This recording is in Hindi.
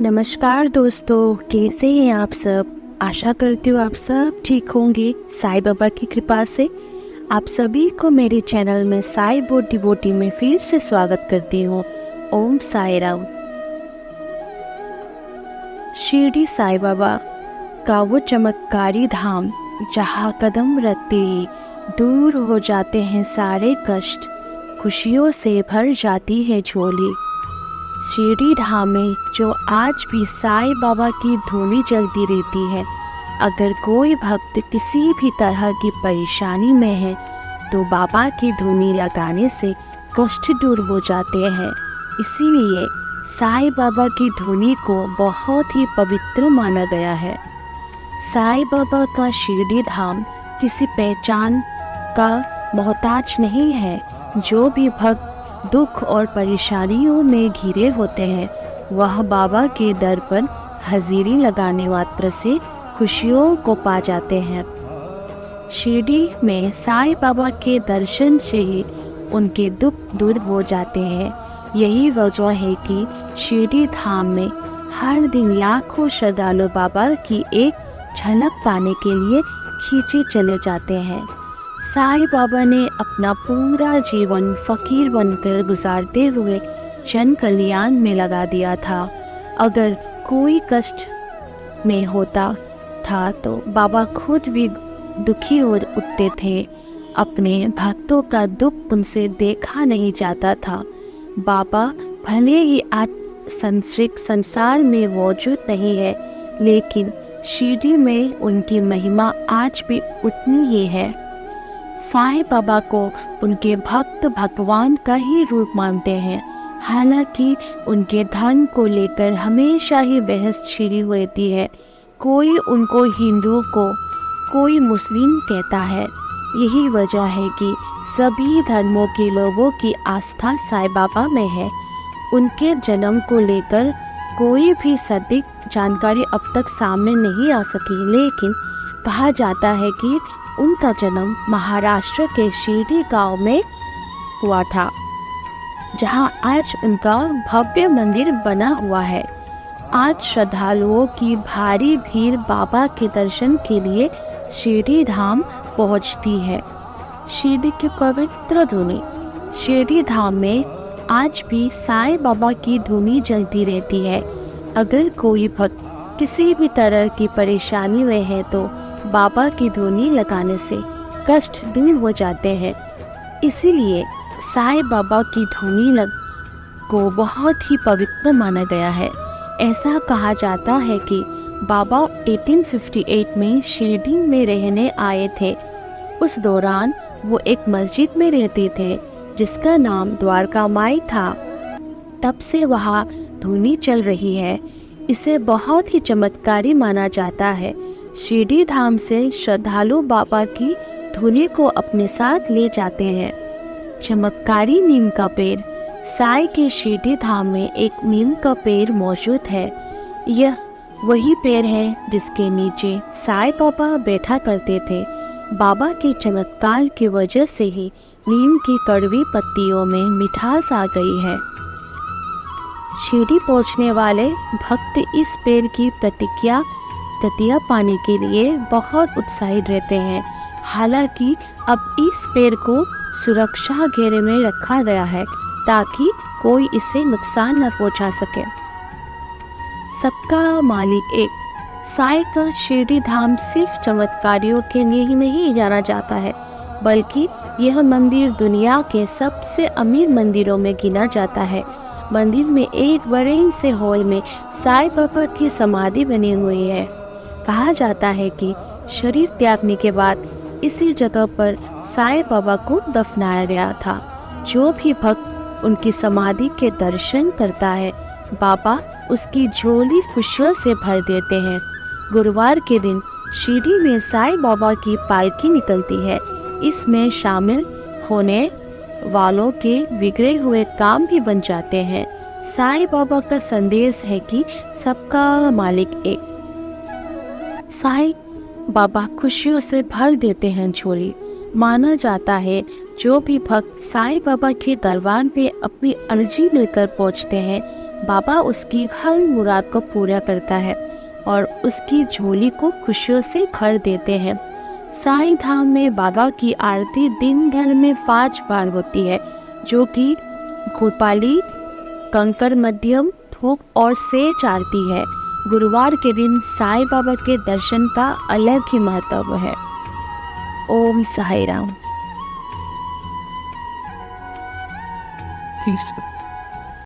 नमस्कार दोस्तों, कैसे हैं आप सब। आशा करती हूँ आप सब ठीक होंगे साईं बाबा की कृपा से। आप सभी को मेरे चैनल में साईं बोध डिवोटी में फिर से स्वागत करती हूँ। ओम साईं राम। शिरडी साईं बाबा का वो चमत्कारी धाम जहाँ कदम रखते ही दूर हो जाते हैं सारे कष्ट, खुशियों से भर जाती है झोली। शिरडी धाम में जो आज भी साईं बाबा की धूनी चलती रहती है। अगर कोई भक्त किसी भी तरह की परेशानी में है तो बाबा की धूनी लगाने से कष्ट दूर हो जाते हैं। इसीलिए साईं बाबा की धूनी को बहुत ही पवित्र माना गया है। साईं बाबा का शिरडी धाम किसी पहचान का मोहताज नहीं है। जो भी भक्त दुख और परेशानियों में घिरे होते हैं वह बाबा के दर पर हाजिरी लगाने मात्र से खुशियों को पा जाते हैं। शिरडी में साईं बाबा के दर्शन से ही उनके दुख दूर हो जाते हैं। यही वजह है कि शिरडी धाम में हर दिन लाखों श्रद्धालु बाबा की एक झलक पाने के लिए खींचे चले जाते हैं। साईं बाबा ने अपना पूरा जीवन फकीर बनकर गुजारते हुए जन कल्याण में लगा दिया था। अगर कोई कष्ट में होता था तो बाबा खुद भी दुखी हो उठते थे। अपने भक्तों का दुख उनसे देखा नहीं जाता था। बाबा भले ही आज सांसारिक संसार में मौजूद नहीं है, लेकिन शिरडी में उनकी महिमा आज भी उतनी ही है। साईं बाबा को उनके भक्त भगवान का ही रूप मानते हैं। हालांकि उनके धन को लेकर हमेशा ही बहस छिड़ी रहती है। कोई उनको हिंदू को कोई मुस्लिम कहता है। यही वजह है कि सभी धर्मों के लोगों की आस्था साईं बाबा में है। उनके जन्म को लेकर कोई भी सटीक जानकारी अब तक सामने नहीं आ सकी, लेकिन कहा जाता है कि उनका जन्म महाराष्ट्र के शिरडी गांव में हुआ था, जहां आज उनका भव्य मंदिर बना हुआ है। आज श्रद्धालुओं की भारी भीड़ बाबा के दर्शन के लिए शिरडी धाम पहुंचती है। शिरडी की पवित्र धुनी। शिरडी धाम में आज भी साईं बाबा की धुनी जलती रहती है। अगर कोई भक्त किसी भी तरह की परेशानी में है तो बाबा की धुनी लगाने से कष्ट दूर हो जाते हैं। इसीलिए साईं बाबा की धुनी को बहुत ही पवित्र माना गया है। ऐसा कहा जाता है कि बाबा 1858 में शिरडी में रहने आए थे। उस दौरान वो एक मस्जिद में रहते थे जिसका नाम द्वारका माई था। तब से वहाँ धुनी चल रही है। इसे बहुत ही चमत्कारी माना जाता है। शिरडी धाम से श्रद्धालु बाबा की धुनी को अपने साथ ले जाते हैं। चमत्कारी नीम का पेड़। साईं के शिरडी धाम में एक नीम का पेड़ मौजूद है। यह वही पेड़ है जिसके नीचे साईं बाबा बैठा करते थे। बाबा के चमत्कार की वजह से ही नीम की कड़वी पत्तियों में मिठास आ गई है। शिरडी पहुंचने वाले भक्त इस पेड़ की प्रतिज्ञा पाने के लिए बहुत उत्साहित रहते हैं। हालांकि अब इस पेड़ को सुरक्षा घेरे में रखा गया है ताकि कोई इसे नुकसान न पहुंचा सके। सबका मालिक एक। साईं का शिरडी धाम सिर्फ चमत्कारियों के लिए ही नहीं जाना जाता है, बल्कि यह मंदिर दुनिया के सबसे अमीर मंदिरों में गिना जाता है। मंदिर में एक बड़े से हॉल में साईं बाबा की समाधि बनी हुई है। कहा जाता है कि शरीर त्यागने के बाद इसी जगह पर साईं बाबा को दफनाया गया था। जो भी भक्त उनकी समाधि के दर्शन करता है, बाबा उसकी झोली खुशियों से भर देते हैं। गुरुवार के दिन शिरडी में साईं बाबा की पालकी निकलती है। इसमें शामिल होने वालों के बिगड़े हुए काम भी बन जाते हैं। साईं बाबा का संदेश है कि सबका मालिक एक। साईं बाबा खुशियों से भर देते हैं झोली। माना जाता है जो भी भक्त साईं बाबा के दरबार में अपनी अर्जी लेकर पहुंचते हैं बाबा उसकी हर मुराद को पूरा करता है और उसकी झोली को खुशियों से भर देते हैं। साईं धाम में बाबा की आरती दिन भर में 5 बार होती है, जो कि गोपाली, कंकर मध्यम, धूप और सेज आरती है। गुरुवार के दिन साईं बाबा के दर्शन का अलग ही महत्व है। ओम साईं राम। Peace.